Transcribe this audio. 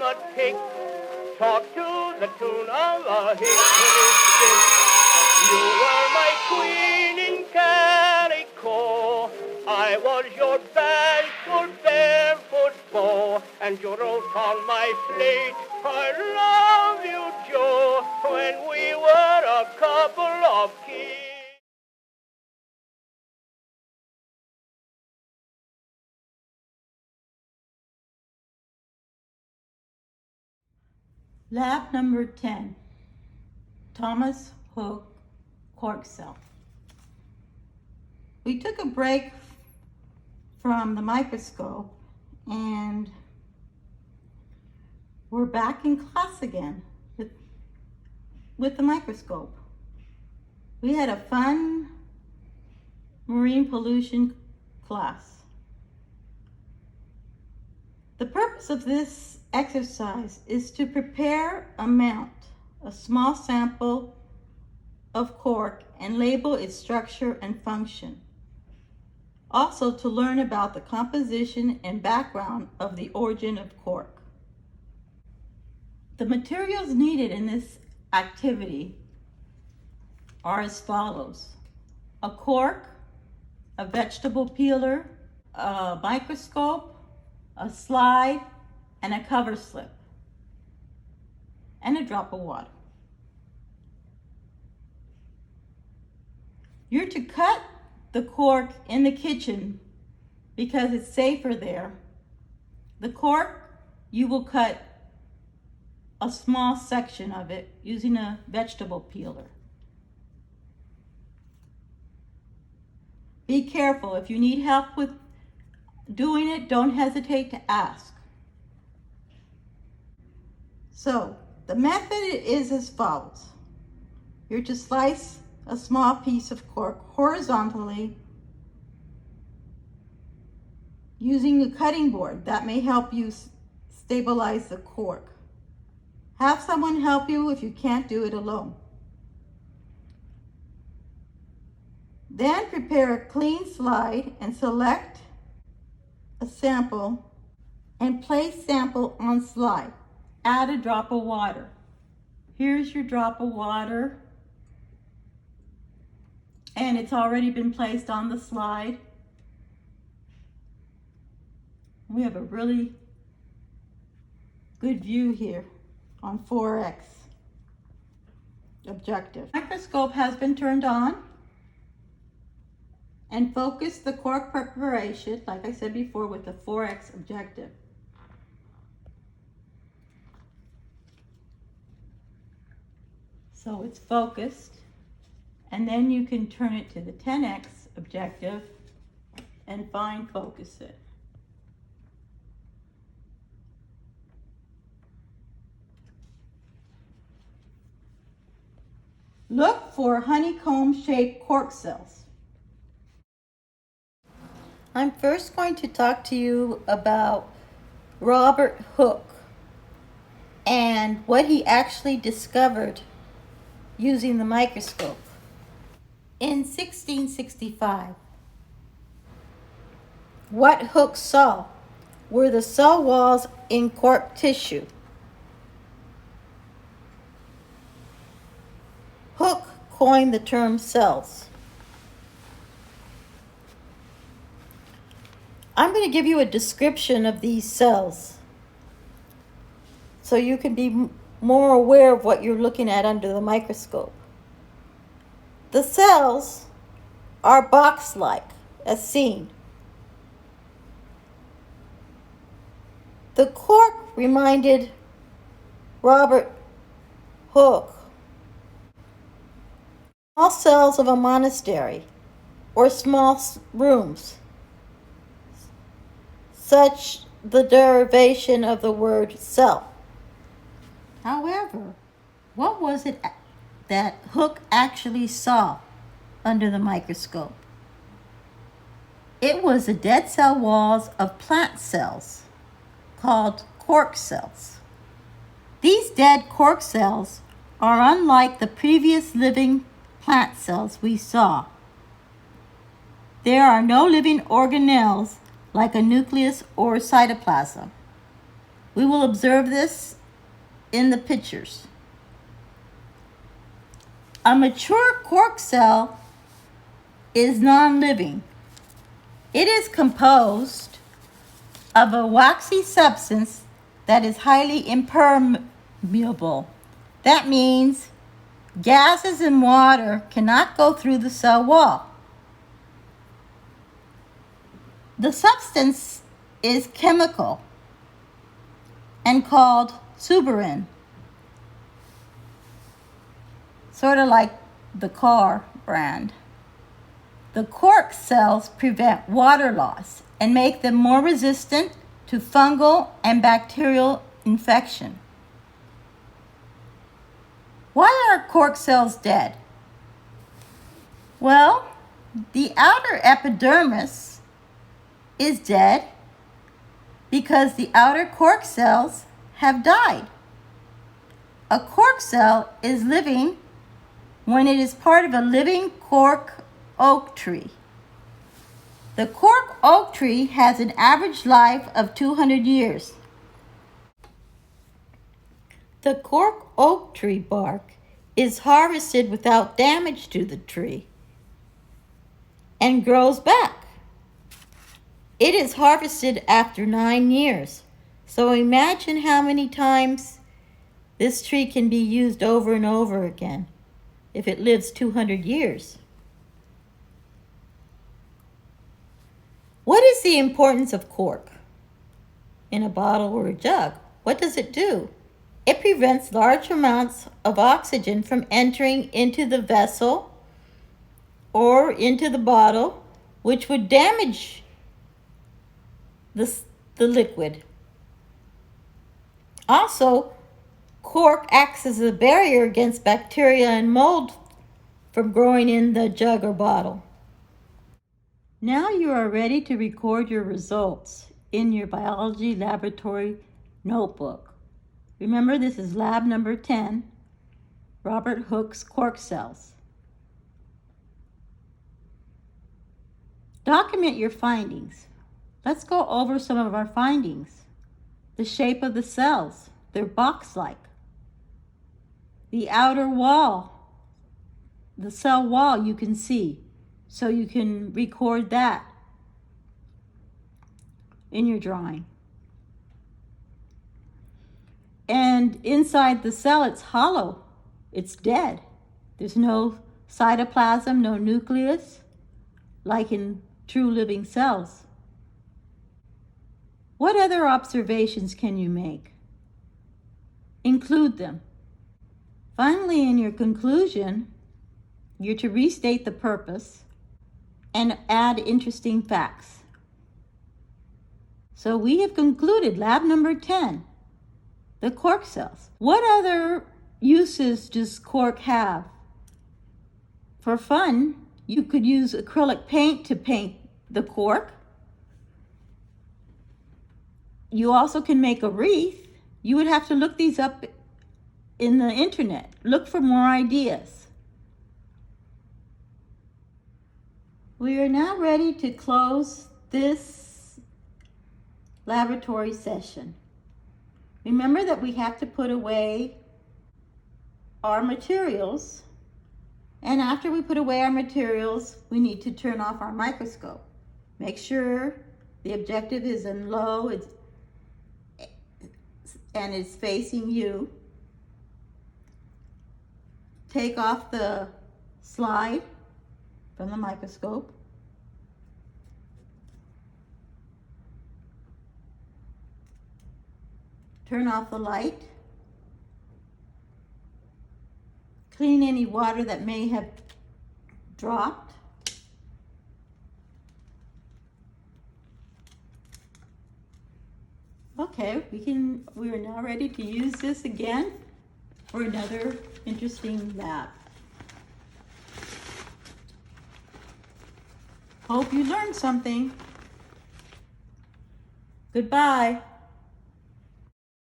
a tick. Talk to the tune of a hickory stick. You were my queen in calico. I was your bashful barefoot beau, and you wrote on my slate, I love you, Joe, when we were a couple of kids. Lab number 10, Thomas Hooke, Cork cell. We took a break from the microscope and we're back in class again with the microscope. We had a fun marine pollution class. The purpose of this exercise is to prepare a small sample of cork and label its structure and function. Also to learn about the composition and background of the origin of cork. The materials needed in this activity are as follows: a cork, a vegetable peeler, a microscope, a slide, and a cover slip, and a drop of water. You're to cut the cork in the kitchen because it's safer there. The cork, you will cut a small section of it using a vegetable peeler. Be careful. If you need help with doing it, don't hesitate to ask. So, the method is as follows. You're to slice a small piece of cork horizontally using a cutting board. That may help you stabilize the cork. Have someone help you if you can't do it alone. Then prepare a clean slide and select a sample and place sample on slide. Add a drop of water. Here's your drop of water, and it's already been placed on the slide. We have a really good view here on 4x objective. Microscope has been turned on and focus the cork preparation, like I said before, with the 4x objective. So it's focused, and then you can turn it to the 10x objective and fine focus it. Look for honeycomb-shaped cork cells. I'm first going to talk to you about Robert Hooke and what he actually discovered using the microscope. In 1665, what Hooke saw were the cell walls in cork tissue. Hooke coined the term cells. I'm going to give you a description of these cells so you can be more aware of what you're looking at under the microscope. The cells are box-like, as seen. The cork reminded Robert Hooke small cells of a monastery or small rooms, such the derivation of the word cell. However, what was it that Hooke actually saw under the microscope? It was the dead cell walls of plant cells called cork cells. These dead cork cells are unlike the previous living plant cells we saw. There are no living organelles like a nucleus or cytoplasm. We will observe this in the pictures. A mature cork cell is non-living. It is composed of a waxy substance that is highly impermeable. That means gases and water cannot go through the cell wall. The substance is chemical and called suberin, sort of like the car brand. The cork cells prevent water loss and make them more resistant to fungal and bacterial infection. Why are cork cells dead? Well, the outer epidermis is dead because the outer cork cells have died. A cork cell is living when it is part of a living cork oak tree. The cork oak tree has an average life of 200 years. The cork oak tree bark is harvested without damage to the tree and grows back. It is harvested after 9 years. So imagine how many times this tree can be used over and over again if it lives 200 years. What is the importance of cork in a bottle or a jug? What does it do? It prevents large amounts of oxygen from entering into the vessel or into the bottle, which would damage the liquid. Also, cork acts as a barrier against bacteria and mold from growing in the jug or bottle. Now you are ready to record your results in your biology laboratory notebook. Remember, this is lab number 10, Robert Hooke's cork cells. Document your findings. Let's go over some of our findings. The shape of the cells, they're box-like. The outer wall, the cell wall you can see, so you can record that in your drawing. And inside the cell, it's hollow, it's dead. There's no cytoplasm, no nucleus, like in true living cells. What other observations can you make? Include them. Finally, in your conclusion, you're to restate the purpose and add interesting facts. So we have concluded lab number 10, the cork cells. What other uses does cork have? For fun, you could use acrylic paint to paint the cork. You also can make a wreath. You would have to look these up in the internet. Look for more ideas. We are now ready to close this laboratory session. Remember that we have to put away our materials, and after we put away our materials, we need to turn off our microscope. Make sure the objective is in low and it's facing you. Take off the slide from the microscope. Turn off the light. Clean any water that may have dropped. Okay, we are now ready to use this again for another interesting lab. Hope you learned something. Goodbye.